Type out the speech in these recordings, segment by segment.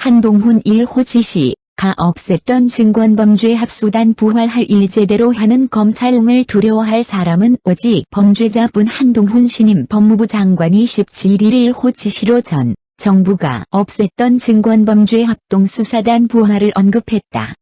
한동훈 1호 지시가 없앴던 증권범죄 합수단 부활할 일 제대로 하는 검찰을 두려워할 사람은 오직 범죄자뿐. 한동훈 신임 법무부 장관이 17일 1호 지시로 전 정부가 없앴던 증권범죄 합동수사단 부활을 언급했다.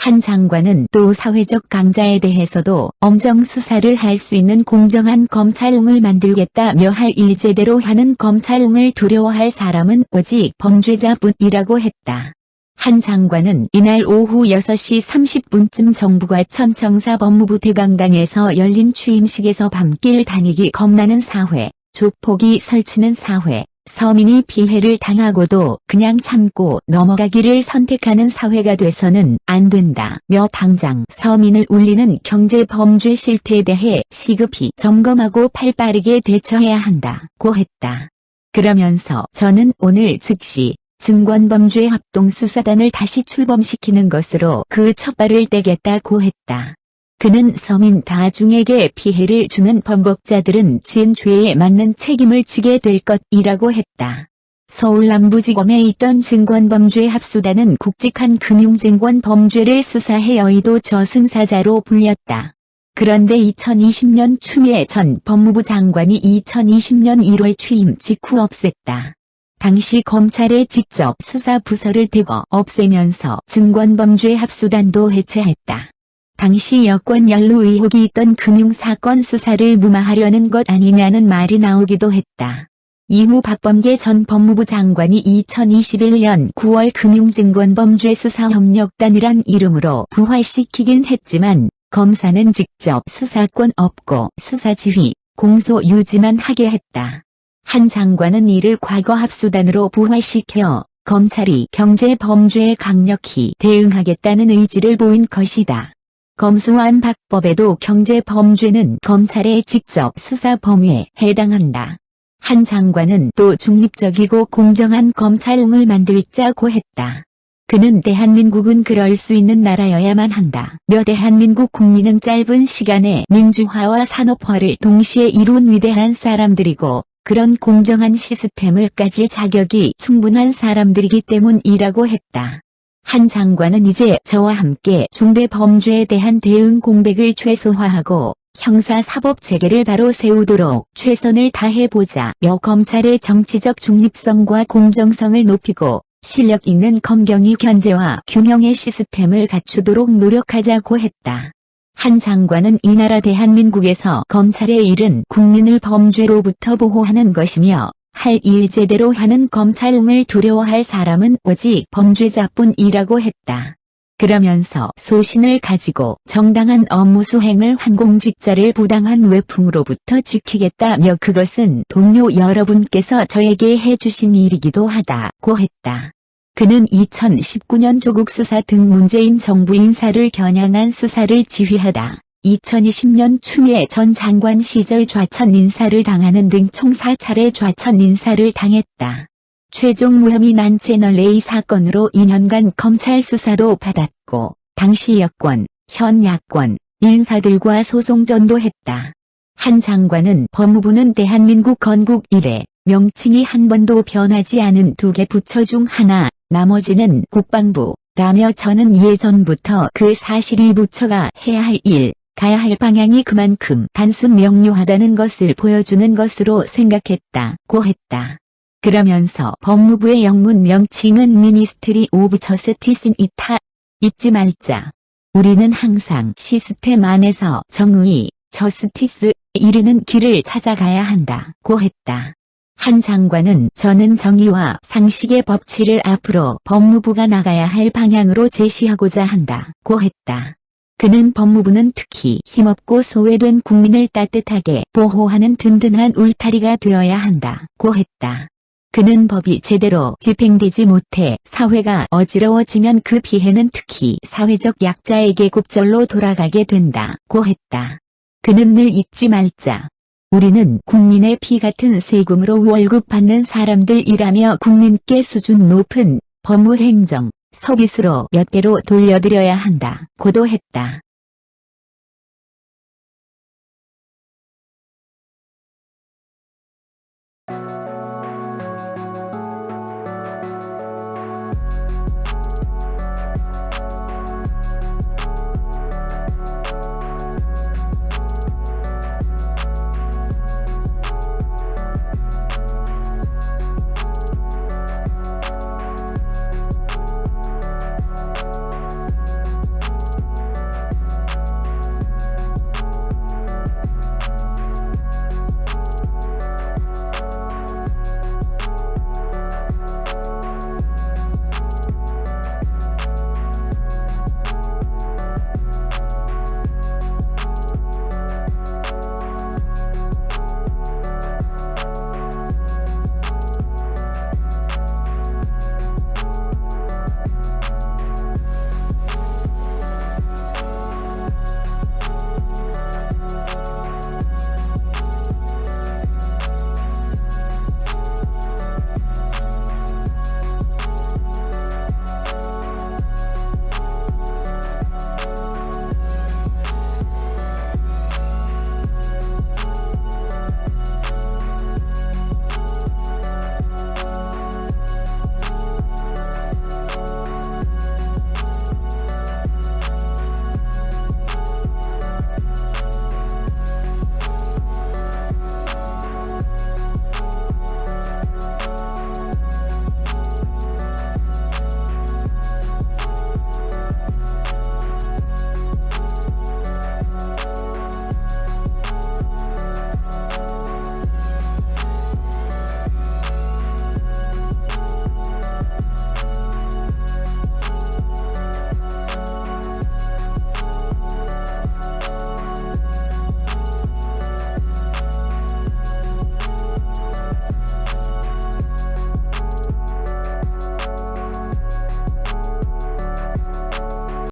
한 장관은 또 사회적 강자에 대해서도 엄정 수사를 할 수 있는 공정한 검찰을 만들겠다며 할 일 제대로 하는 검찰을 두려워할 사람은 오직 범죄자뿐이라고 했다. 한 장관은 이날 오후 6시 30분쯤 정부가 천청사 법무부 대강당에서 열린 취임식에서 밤길 다니기 겁나는 사회, 조폭이 설치는 사회, 서민이 피해를 당하고도 그냥 참고 넘어가기를 선택하는 사회가 돼서는 안 된다며 당장 서민을 울리는 경제범죄 실태에 대해 시급히 점검하고 발빠르게 대처해야 한다고 했다. 그러면서 저는 오늘 즉시 증권범죄 합동수사단을 다시 출범시키는 것으로 그 첫발을 떼겠다고 했다. 그는 서민 다중에게 피해를 주는 범법자들은 지은 죄에 맞는 책임을 지게 될 것이라고 했다. 서울 남부지검에 있던 증권범죄 합수단은 굵직한 금융증권 범죄를 수사해 여의도 저승사자로 불렸다. 그런데 2020년 추미애 전 법무부 장관이 2020년 1월 취임 직후 없앴다. 당시 검찰의 직접 수사 부서를 대거 없애면서 증권범죄 합수단도 해체했다. 당시 여권 연루 의혹이 있던 금융사건 수사를 무마하려는 것 아니냐는 말이 나오기도 했다. 이후 박범계 전 법무부 장관이 2021년 9월 금융증권범죄수사협력단이란 이름으로 부활시키긴 했지만 검사는 직접 수사권 없고 수사지휘, 공소 유지만 하게 했다. 한 장관은 이를 과거 합수단으로 부활시켜 검찰이 경제범죄에 강력히 대응하겠다는 의지를 보인 것이다. 검수완 박법에도 경제범죄는 검찰의 직접 수사 범위에 해당한다. 한 장관은 또 중립적이고 공정한 검찰을 만들자고 했다. 그는 대한민국은 그럴 수 있는 나라여야만 한다며 대한민국 국민은 짧은 시간에 민주화와 산업화를 동시에 이룬 위대한 사람들이고 그런 공정한 시스템을 가질 자격이 충분한 사람들이기 때문이라고 했다. 한 장관은 이제 저와 함께 중대범죄에 대한 대응 공백을 최소화하고 형사사법체계를 바로 세우도록 최선을 다해보자며 검찰의 정치적 중립성과 공정성을 높이고 실력 있는 검경위 견제와 균형의 시스템을 갖추도록 노력하자고 했다. 한 장관은 이 나라 대한민국에서 검찰의 일은 국민을 범죄로부터 보호하는 것이며 할 일 제대로 하는 검찰을 두려워할 사람은 오직 범죄자뿐이라고 했다. 그러면서 소신을 가지고 정당한 업무 수행을 한 공직자를 부당한 외풍으로부터 지키겠다며 그것은 동료 여러분께서 저에게 해주신 일이기도 하다고 했다. 그는 2019년 조국 수사 등 문재인 정부 인사를 겨냥한 수사를 지휘하다 2020년 추미애 전 장관 시절 좌천 인사를 당하는 등 총 4차례 좌천 인사를 당했다. 최종 무혐의 난 채널A 사건으로 2년간 검찰 수사도 받았고 당시 여권, 현 야권, 인사들과 소송전도 했다. 한 장관은 법무부는 대한민국 건국 이래 명칭이 한 번도 변하지 않은 두 개 부처 중 하나, 나머지는 국방부라며 저는 예전부터 그 사실이 부처가 해야 할 일, 가야 할 방향이 그만큼 단순 명료하다는 것을 보여주는 것으로 생각했다고 했다. 그러면서 법무부의 영문 명칭은 미니스트리 오브 저스티스이다. 잊지 말자. 우리는 항상 시스템 안에서 정의, 저스티스에 이르는 길을 찾아가야 한다고 했다. 한 장관은 저는 정의와 상식의 법치를 앞으로 법무부가 나가야 할 방향으로 제시하고자 한다고 했다. 그는 법무부는 특히 힘없고 소외된 국민을 따뜻하게 보호하는 든든한 울타리가 되어야 한다고 했다. 그는 법이 제대로 집행되지 못해 사회가 어지러워지면 그 피해는 특히 사회적 약자에게 곡절로 돌아가게 된다고 했다. 그는 늘 잊지 말자. 우리는 국민의 피 같은 세금으로 월급 받는 사람들이라며 국민께 수준 높은 법무행정 서비스로 몇 배로 돌려드려야 한다고도 했다.